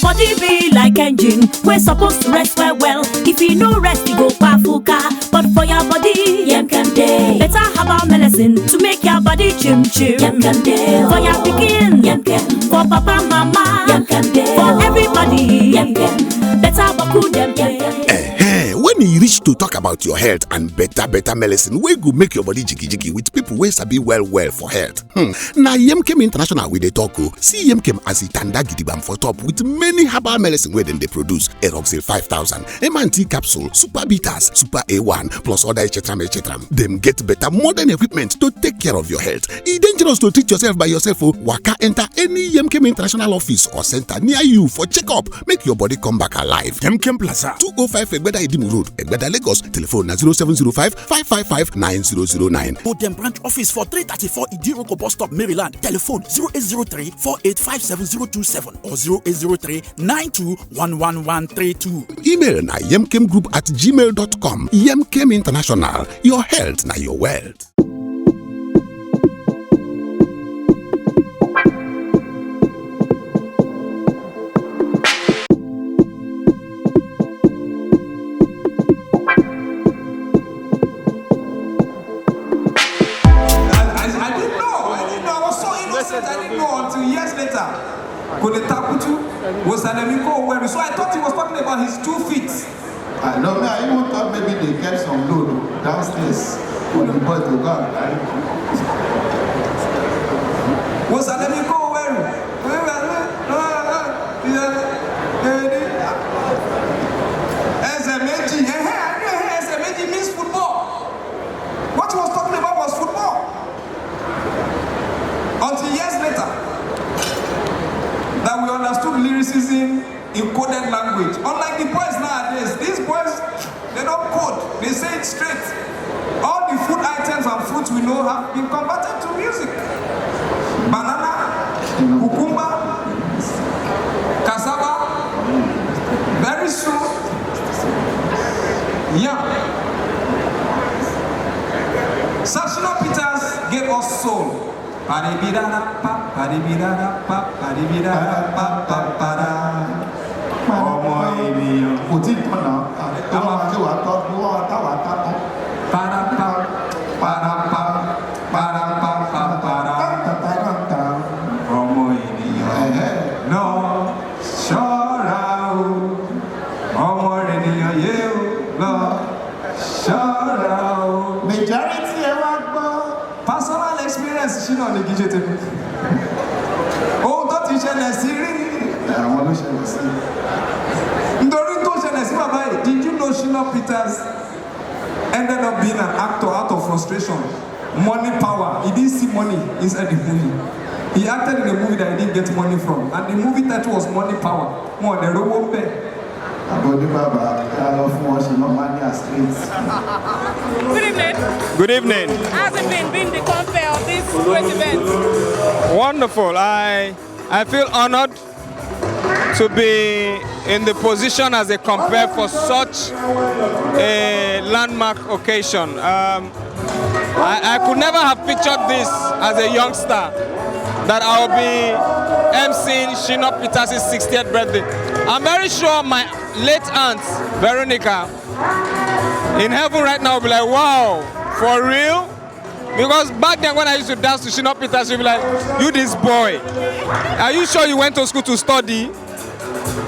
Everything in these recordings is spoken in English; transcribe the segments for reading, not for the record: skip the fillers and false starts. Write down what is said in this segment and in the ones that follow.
body be like engine, we're supposed to rest well. If you no rest, you go pafuka. But for your body, yem can day. Better have our medicine to make your body chim. Yem can day. For your pikin, yem can. For papa, mama, yem can day. For everybody, yem can. Better baku them can. When you reach to talk about your health and better medicine, we go make your body jiggy with people wey sabi well for health. Now Yemkem International we dey talk o. See Yemkem as a tanda gidigam for top with many herbal medicine wey dem dey produce. Eroxil 5000, M&T capsule, Super Bitters, Super A1 plus other etc. Dem get better modern equipment to take care of your health. E dangerous to treat yourself by yourself o. Waka enter any Yemkem International office or center near you for checkup. Make your body come back alive. Yemkem Plaza, 205 Egbeda Idimu Road, Egbeda Lagos. Telephone na 0705-555-9009. Bodem branch office for 334 Idiroko bus stop, Maryland. Telephone 0803-485-7027 or 0803-921132. Email na yemkemgroup@gmail.com. Yemkem International. Your health na your wealth. So I thought he was talking about his 2 feet. I know, man. I even thought maybe they kept some load downstairs for the boys to go and carry. Was that let me go where? SMAG means football. What he was talking about was football. Until years later, that we understood lyricism in coded language. Unlike the boys nowadays, these boys, they don't code, they say it straight. All the food items and fruits we know have been converted to music. Banana, cucumber, cassava, very soon, yam. Shina Peters gave us soul. Ọmọ ènìyàn kò tí tán náà tó máa tí wà tọ́ bí wọ́n táwà tán. Ọmọ ènìyàn náà ṣọ́ra o. Ọmọ ènìyàn yé o lọ ṣọ́ra o. Majority ẹ wá gbọ́. Personal experience Shina ní kí n ṣe tèmi. Ohun tó ti ṣẹlẹ̀ sí rí. Àwọn ló ṣẹlẹ̀ sí. Did you know Shina Peters ended up being an actor out of frustration? Money power. He didn't see money inside the movie. He acted in a movie that he didn't get money from. And the movie title was Money Power. More than Robo Bear. Good evening. Good evening. How's it been being the compere of this great event? Wonderful. I feel honored to be in the position as a compere for such a landmark occasion. I could never have pictured this as a youngster, that I'll be emceeing Shina Peters' 60th birthday. I'm very sure my late aunt, Veronica, in heaven right now will be like, wow, for real? Because back then when I used to dance to Shina Peters, she'd be like, you this boy, are you sure you went to school to study?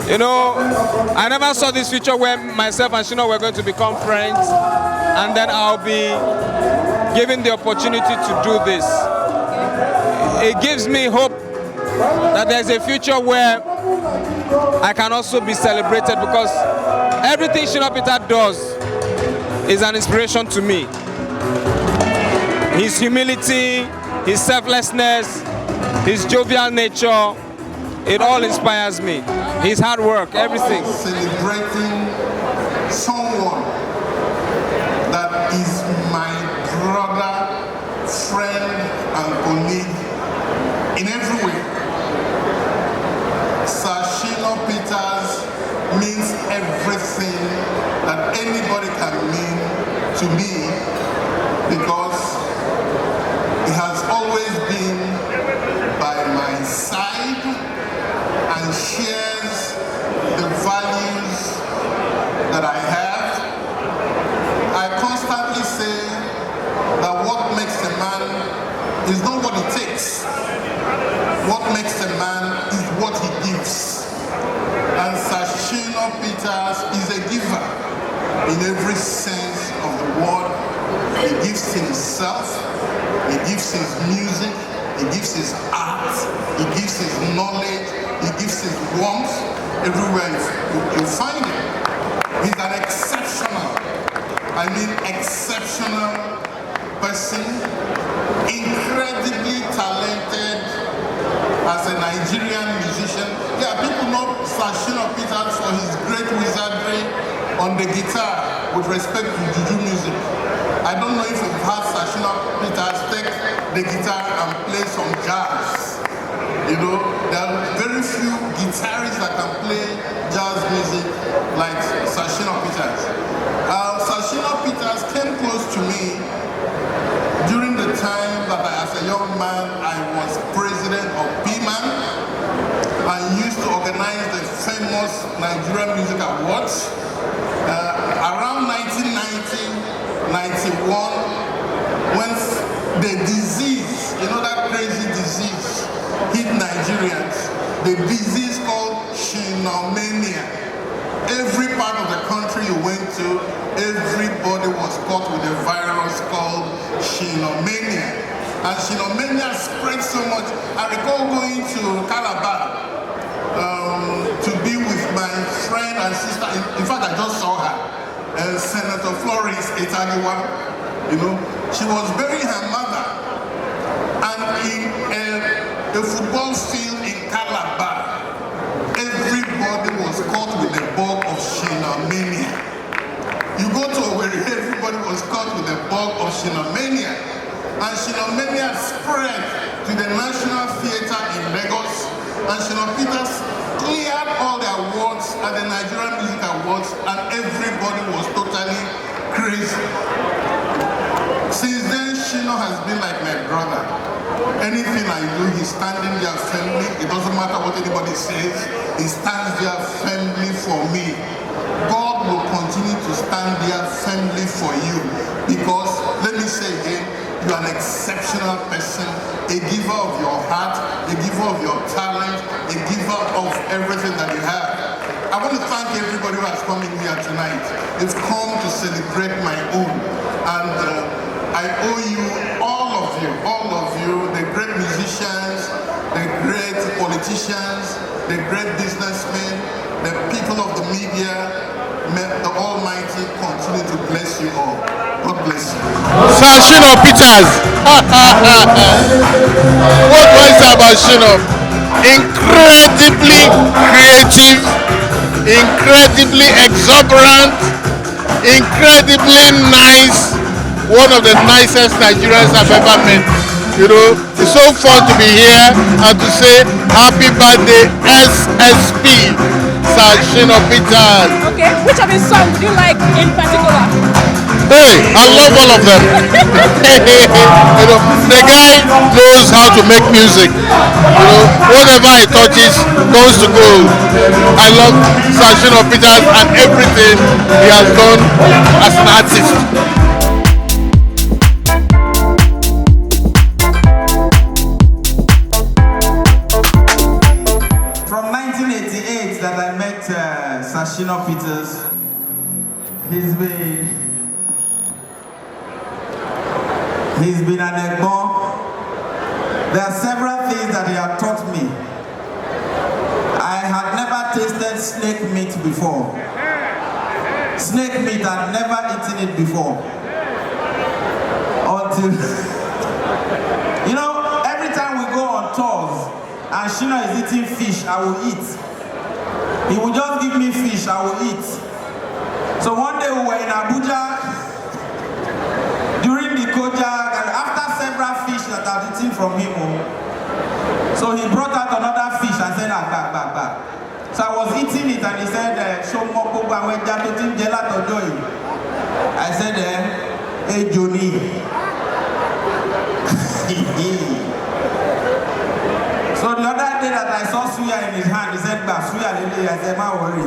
You know, I never saw this future where myself and Shina were going to become friends, and then I'll be given the opportunity to do this. It gives me hope that there's a future where I can also be celebrated, because everything Shina Peters does is an inspiration to me. His humility, his selflessness, his jovial nature, it all inspires me. His hard work, everything. Celebrating someone that is my brother, friend, and colleague in every way. Sir Shina Peters means everything that anybody can mean to me, because he has always been by my side and shares in every sense of the word. He gives himself, he gives his music, he gives his art, he gives his knowledge, he gives his warmth. Everywhere you find him. He's an exceptional person, incredibly talented as a Nigerian musician. Yeah, people know Shina Peters for his great wizardry on the guitar with respect to juju music. I don't know if you've heard Shina Peters take the guitar and play some jazz. You know, there are very few guitarists that can play jazz music like Shina Peters. Shina Peters came close to me during the time that as a young man I was president of PMAN. I used to organize the famous Nigerian Music Awards. Around 1990-91, when the disease, you know that crazy disease, hit Nigerians, the disease called Shina. Every part of the country you went to, everybody was caught with a virus called Shina. And Shina spread so much. I recall going to Calabar to be with my friend and sister. In fact, I just saw her, Senator Florence Etagiwa. You know, she was burying her mother. And in a football field in Calabar, everybody was caught with the bug of Shina. You go to where everybody was caught with the bug of Shina. And Shina spread to the National Theatre in Lagos. And Shina Peters cleared all the awards at the Nigerian Music Awards, and everybody was totally crazy. Since then, Shina has been like my brother. Anything I do, he's standing there firmly. It doesn't matter what anybody says, he stands there firmly for me. God will continue to stand there firmly for you, because, let me say again, you are an exceptional person, a giver of your heart, a giver of your talent, a giver of everything that you have. I want to thank everybody who has come in here tonight. It's come to celebrate my own. And I owe you, all of you, the great musicians, the great politicians, the great businessmen, the people of the media. May the Almighty continue to bless you all. God bless you. Shina Peters. What do I say about Shina? Incredibly creative, incredibly exuberant, incredibly nice. One of the nicest Nigerians I've ever met. You know, it's so fun to be here and to say happy birthday SSP, Shina Peters. Okay, which of his songs do you like in particular? Hey, I love all of them. You know, the guy knows how to make music. You know, whatever he touches goes to gold. I love Shina Peters and everything he has done as an artist. From 1988 that I met Shina Peters, he's been an egbon. There are several things that he had taught me. I had never tasted snake meat before. Snake meat, I'd never eaten it before. Until, you know, every time we go on tours and Shina is eating fish, I will eat. He will just give me fish, I will eat. So one day we were in Abuja during the Kojak, and after several fish that I've eaten from him, so he brought out another fish and said, back. So I was eating it and he said, I said, hey Johnny. So the other day that I saw suya in his hand, he said, suya lele. I said, ma worry.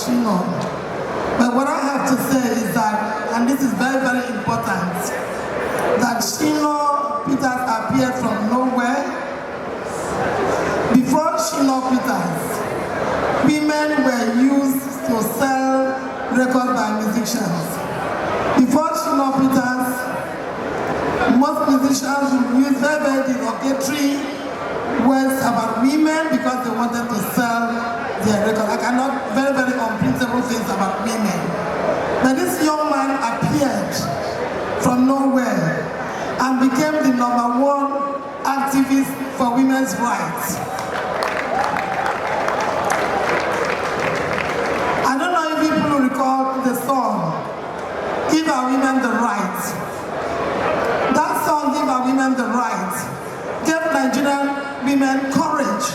Shina. But what I have to say is that, and this is very, very important, that Shina Peters appeared from nowhere. Before Shina Peters, women were used to sell records by musicians. Before Shina Peters, most musicians would use very, very derogatory words about women because they wanted to sell their records. I cannot, very, very unprintable things about women. But this young man appeared from nowhere and became the #1 activist for women's rights. I don't know if people recall the song, Give Our Women the Right. That song, Give Our Women the Right, gave Nigerian women courage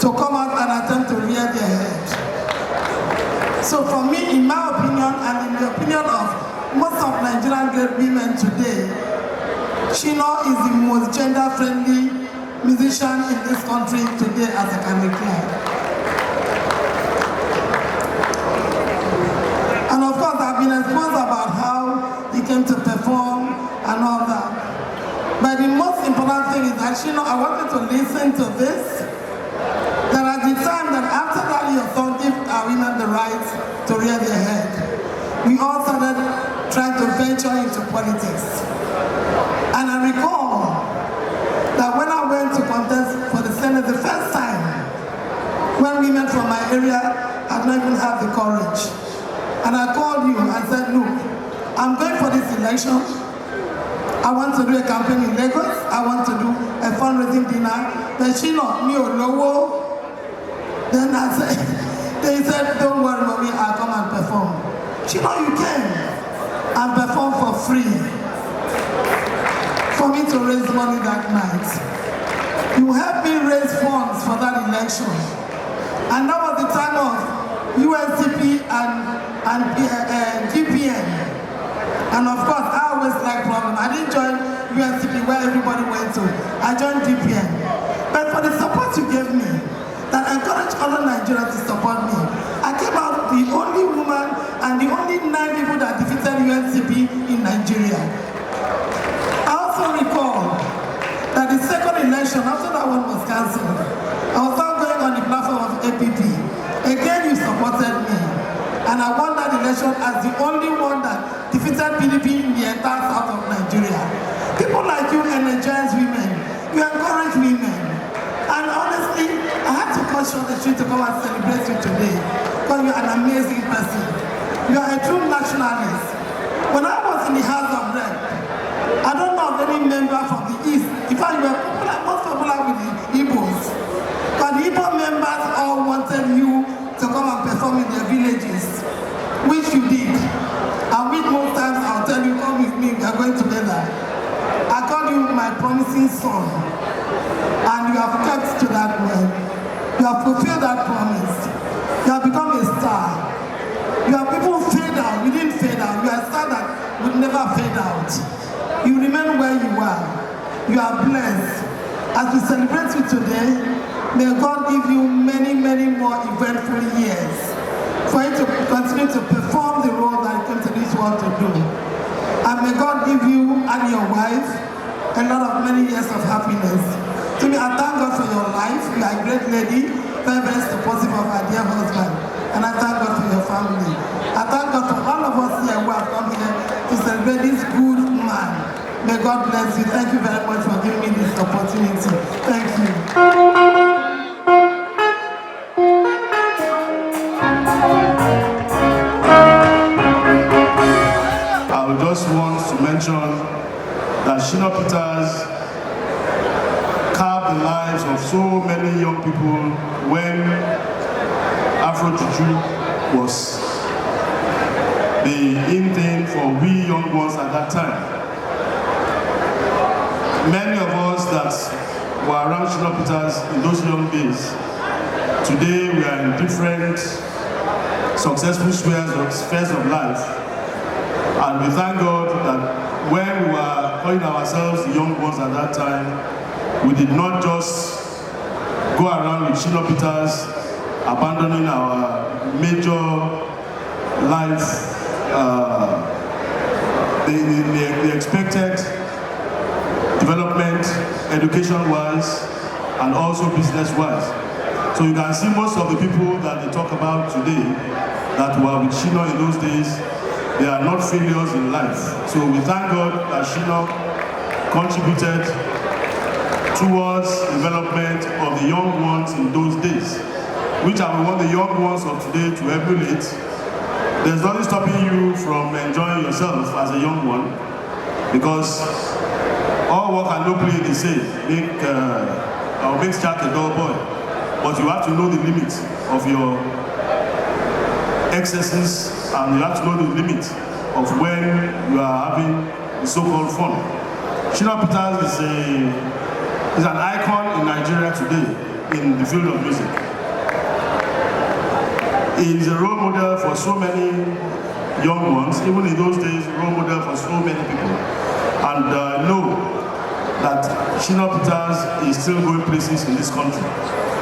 to come out and attempt to rear their head. So for me, in my opinion, and in the opinion of most of Nigerian great women today, Shina is the most gender-friendly musician in this country today, as I can declare. And of course, I've been exposed about how he came to perform and all that. But the most important thing is that Shina, I wanted to listen to this. That at the time that after that your song Give Our Women the Right to rear their head, we all started trying to venture into politics. And I recall that when I went to contest for the Senate the first time, when women from my area had not even had the courage. And I called you and said, look, I'm going for this election. I want to do a campaign in Lagos. I want to do a fundraising dinner. But Shina, me or Lowo. Then I said, they said, don't worry, mommy, I'll come and perform. Shina, you came and perform for free for me to raise money that night. You helped me raise funds for that election. And that was the time of UNCP and GPN. And of course, I always like problems. I didn't join UNCP where everybody went to. I joined GPN. But for the support you gave me, that encouraged other Nigerians to support me, I came out the only woman and the only 9 people that defeated UNCP in Nigeria. I also recall that the second election, after that one was cancelled, I was now going on the platform of APP. Again, you supported me. And I won that election as the only one that defeated PDP in the entire south of Nigeria. People like you energize women. You encourage women. And honestly, I had to cross the street to come and celebrate you today because you're an amazing person. You are a true nationalist. When I was in the House of Rep, I don't know of any member from the East. In fact, you were popular, most popular with the Igbos. But the Igbo members all wanted you to come and perform in their villages, which you did. And which most times I'll tell you, come with me, we are going together. I call you my promising son. And you have kept to that word. You have fulfilled that promise. You have become a star. You have people fade out. We didn't fade out. You are a star that would never fade out. You remain where you are. You are blessed. As we celebrate you today, may God give you many, many more eventful years for you to continue to perform the role that you came to this world to do. And may God give you and your wife a lot of many years of happiness. To me, I thank God for your life. You are a great lady, very, very supportive of our dear husband. And I thank God for your family. I thank God for all of us here who have come here to celebrate this good man. May God bless you. Thank you very much for giving me this opportunity. Thank you. I would just want to mention that Shina Peters carved the lives of so many young people when Afro Juju was the in thing for we young ones at that time. Many of us that were around Shina Peters in those young days, today we are in different successful spheres of life. And we thank God that when we were calling ourselves the young ones at that time, we did not just go around with Shina Peters abandoning our major life, the expected development, education-wise, and also business-wise. So you can see most of the people that they talk about today that were with Shina in those days, they are not failures in life. So we thank God that Shina contributed towards development of the young ones in those days, which I want the young ones of today to emulate. There's nothing stopping you from enjoying yourself as a young one, because all work and no play, they say, makes Jack a dull boy. But you have to know the limits of your excesses, and you have to know the limits of when you are having the so-called fun. Shina Peters is an icon in Nigeria today in the field of music. He is a role model for so many young ones, even in those days, role model for so many people. And know that Shina Peters is still going places in this country.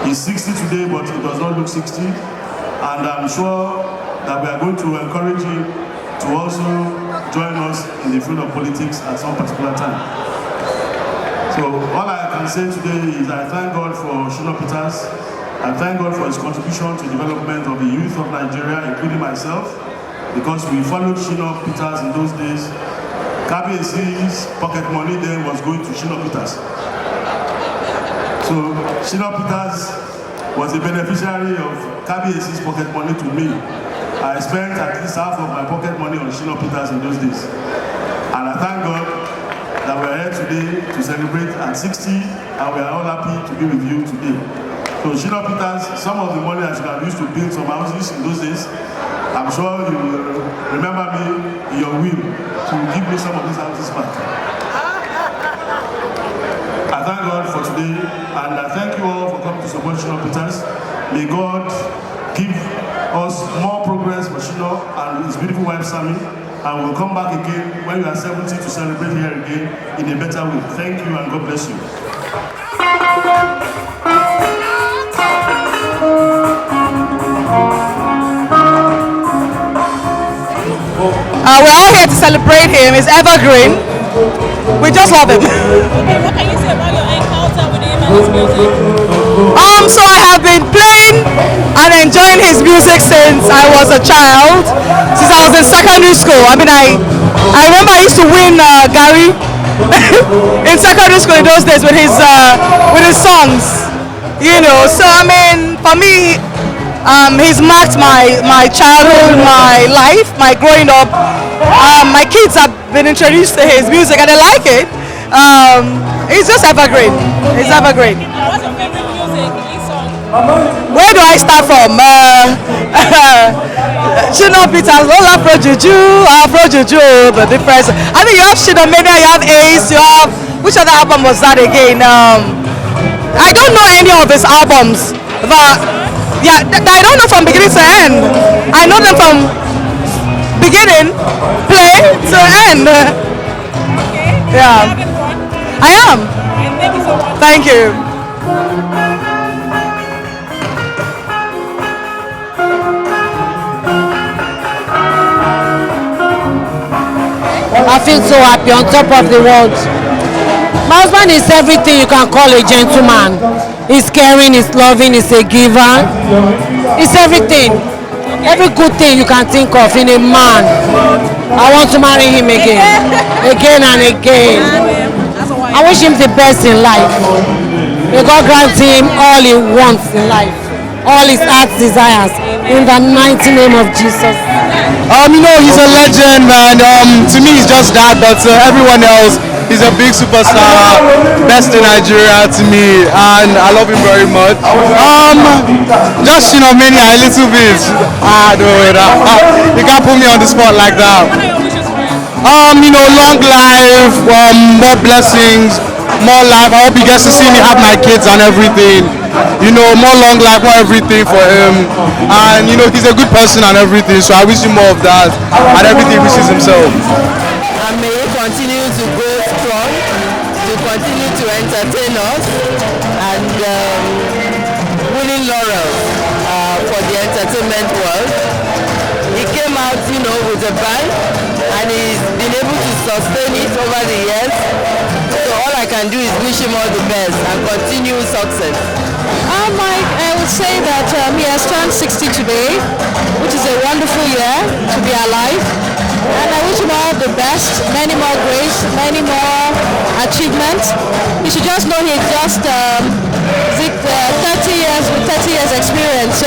He's 60 today, but he does not look 60. And I'm sure that we are going to encourage him to also join us in the field of politics at some particular time. So all I can say today is I thank God for Shina Peters. I thank God for his contribution to the development of the youth of Nigeria, including myself, because we followed Shina Peters in those days. KBAC's pocket money then was going to Shina Peters. So Shina Peters was a beneficiary of KBAC's pocket money to me. I spent at least half of my pocket money on Shina Peters in those days. And I thank God that we are here today to celebrate at 60, and we are all happy to be with you today. So Shina Peters, some of the money I should have used to build some houses in those days, I'm sure you will remember me in your will to give me some of these houses back. I thank God for today, and I thank you all for coming to support Shina Peters. May God give us more progress for Shina and his beautiful wife Sammy, and we'll come back again when you are 70 to celebrate here again in a better way. Thank you, and God bless you. We're all here to celebrate him. He's evergreen. We just love him. Okay, what can you say about your encounter with him and his music? So I have been playing and enjoying his music since I was a child, since I was in secondary school. I mean, I remember I used to win Gary in secondary school in those days with his songs, you know. So I mean, for me, he's marked my childhood, my life, my growing up. My kids have been introduced to his music and they like it. He's just evergreen. He's evergreen. What's your favorite music, his song? Where do I start from? Shina Peters, Lola Afro Juju, the difference. I think you have Shina Mania, you have Ace, you have, which other album was that again? I don't know any of his albums, but yeah, I don't know from beginning to end. I know them from beginning, play to end. Okay. Yeah. Having fun? I am. Okay, thank you so much. Thank you. I feel so happy, on top of the world. My husband is everything you can call a gentleman. He's caring, he's loving, he's a giver. He's everything. Every good thing you can think of in a man. I want to marry him again. Again and again. I wish him the best in life. May God grant him all he wants in life. All his heart's desires. In the mighty name of Jesus. You know, he's a legend, and to me he's just that, but everyone else, he's a big superstar, best in Nigeria to me, and I love him very much. Just, you know, mania a little bit. You can't put me on the spot like that. You know, long life, more blessings, more life. I hope he gets to see me have my kids and everything. You know, more long life, more everything for him. And you know, he's a good person and everything, so I wish him more of that and everything he wishes himself. And may he continue to go strong, to continue to entertain us, and winning laurels for the entertainment world. He came out, with a bang, and he's been able to sustain it over the years. So all I can do is wish him all the best and continue success. Mike, I would say that he has turned 60 today, which is a wonderful year to be alive. And I wish him all the best, many more grace, many more achievements. You should just know he's just 30 years with 30 years experience.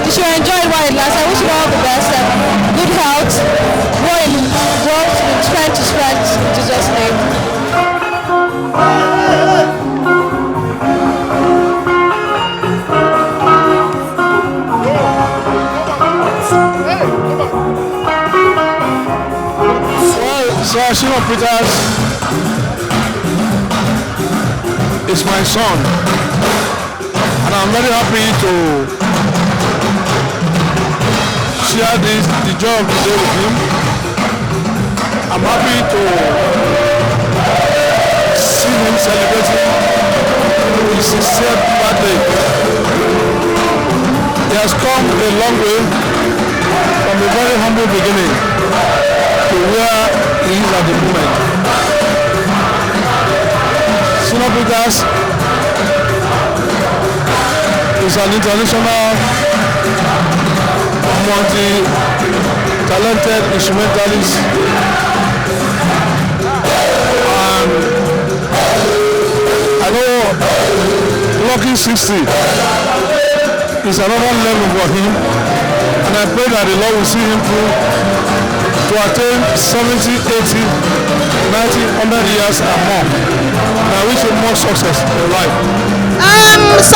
You should enjoy it while it lasts. I wish him all the best and good health, growth from strength to strength, in Jesus' name. So Shina Peters is my son, and I'm very happy to share the joy of the day with him. I'm happy to see him celebrating his 60th birthday. He has come a long way from a very humble beginning to where he is at the moment. Shina Peters is an international, multi-talented instrumentalist, and I know lucky 60 is another level for him, and I pray that the Lord will see him through to attain 70, 80, 90, 100 years and more. And I wish him more success in life.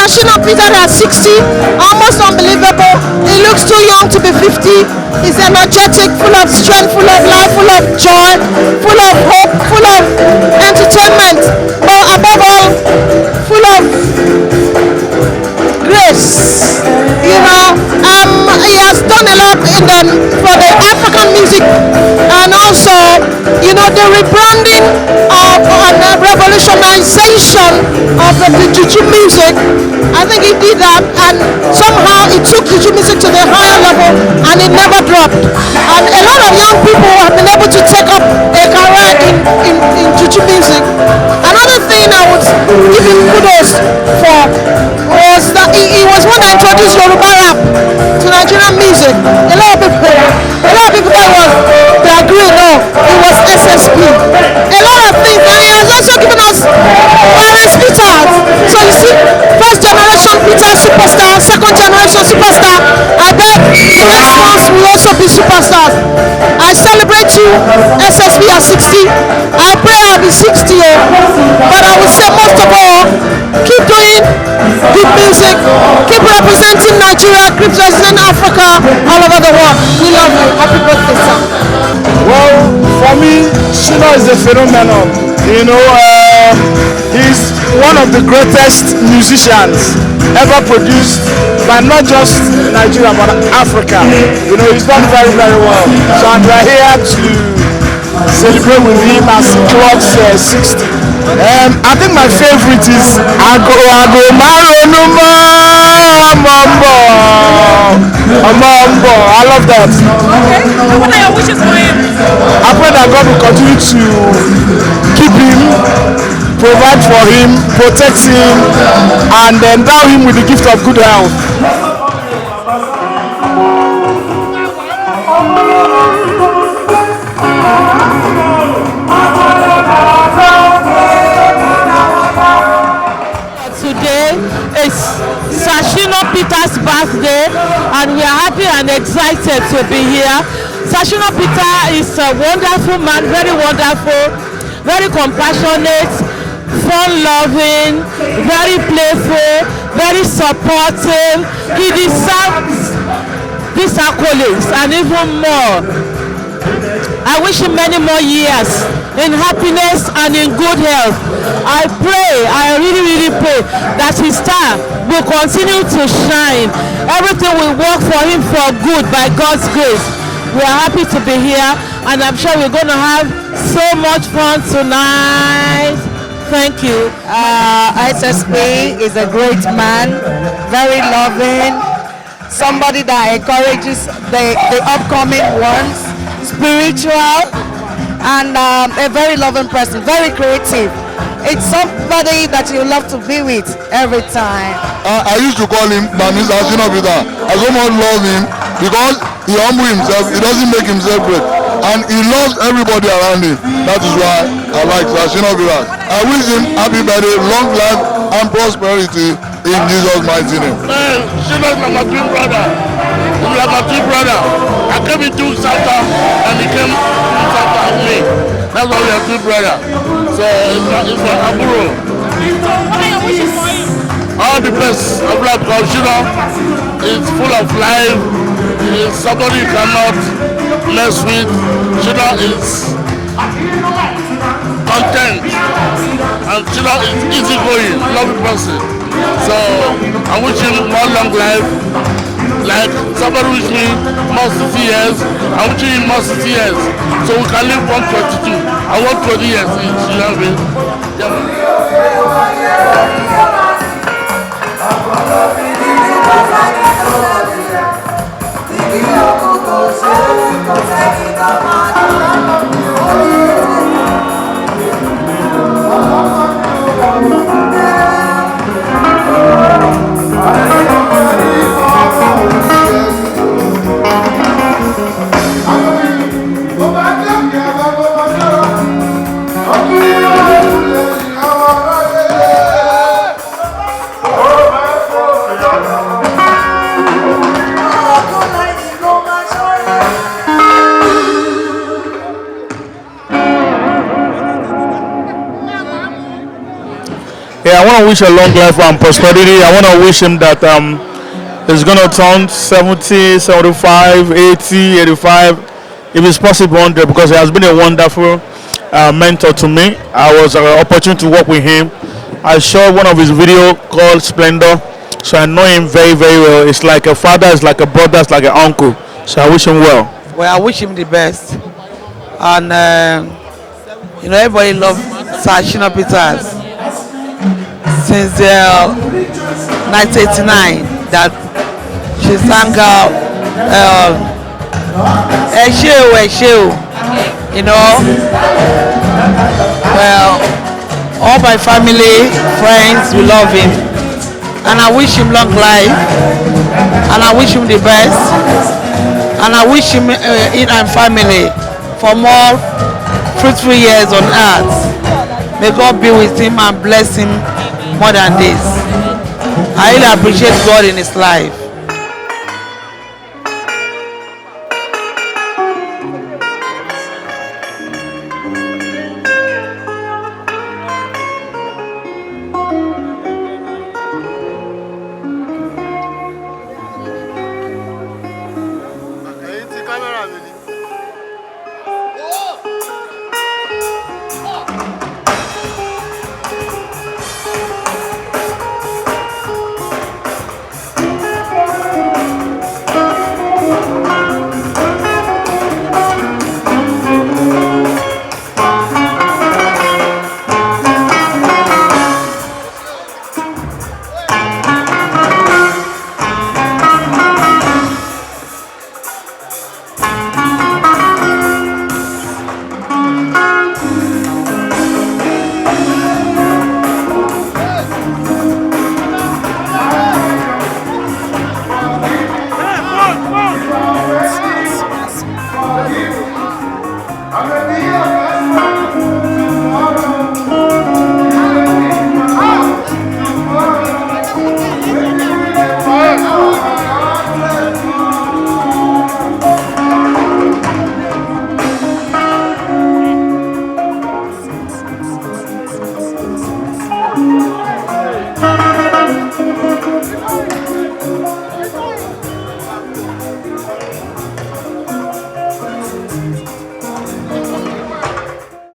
Shina Peters at 60, almost unbelievable. He looks too young to be 50. He's energetic, full of strength, full of life, full of joy, full of hope, full of entertainment, but above all, full of grace. He has done a lot for the African music, and also, the rebranding of and revolutionization of the Juju music. I think he did that, and somehow he took Juju music to the higher level, and it never dropped. And a lot of young people have been able to take up a career in Juju music. Another thing I would give him kudos for was that he was one that introduced Yoruba rap to Nigerian music. A lot of people thought they agree, no, it was SSP. A lot of things, and he has also given us Lawrence Peters. So you see, first generation Peters superstar, second generation superstar. I bet the next ones will also be superstars. I celebrate you, SSP at 60. I pray I'll be 60, but I would say most of all, keep doing good music, keep representing Nigeria, keep representing Africa all over the world. We love you. Happy birthday, sir. Well, for me, Shina is a phenomenon. He's one of the greatest musicians ever produced by not just Nigeria but Africa. He's done very, very well. So I'm here to celebrate with him as he clocks 60. I think my favorite is Ago Maronuma Mambo. I love that. Okay. What are your wishes for him? I pray that God will continue to keep him, provide for him, protect him, and endow him with the gift of good health. Shina Peters' birthday, and we are happy and excited to be here. Shina Peters is a wonderful man, very wonderful, very compassionate, fun-loving, very playful, very supportive. He deserves these accolades and even more. I wish him many more years in happiness and in good health. I really, really pray that his star will continue to shine. Everything will work for him for good by God's grace. We are happy to be here, and I'm sure we're going to have so much fun tonight. Thank you. SSP is a great man, very loving, somebody that encourages the upcoming ones, spiritual, and a very loving person, very creative. It's somebody that you love to be with every time. I used to call him Mr. Shina Peter. I so much love him because he humbles himself, he doesn't make himself great, and he loves everybody around him. That is why I like Shina Peter. I wish him happy birthday, long life and prosperity in Jesus' mighty name. Shina is like my twin brother. He's like my twin brother. I came into Santa and he came to Santa with me. That's why we are twin brother. So it's my Aburo. What are your wishes for him? All the best of life because Shina is full of life. He is somebody you cannot mess with. Shina is content. And Shina is easygoing, loving person. So I wish him more long life. Like somebody wish me more 60 years, I wish him more 60 years. So we can live 122. I want 20 years each, you know what I mean? Yeah, I want to wish a long life and prosperity. I want to wish him that he's going to turn 70, 75, 80, 85, if it's possible 100, because he has been a wonderful mentor to me. I was opportunity to work with him. I saw one of his video called Splendor, so I know him very, very well. It's like a father, it's like a brother, it's like an uncle. So I wish him well. Well, I wish him the best. And, everybody loves Shina Peters. Since 1989 that she sang Eshe, well, all my family, friends, we love him, and I wish him long life, and I wish him the best, and I wish him and family for more fruitful years on earth. May God be with him and bless him more than this. I really appreciate God in his life.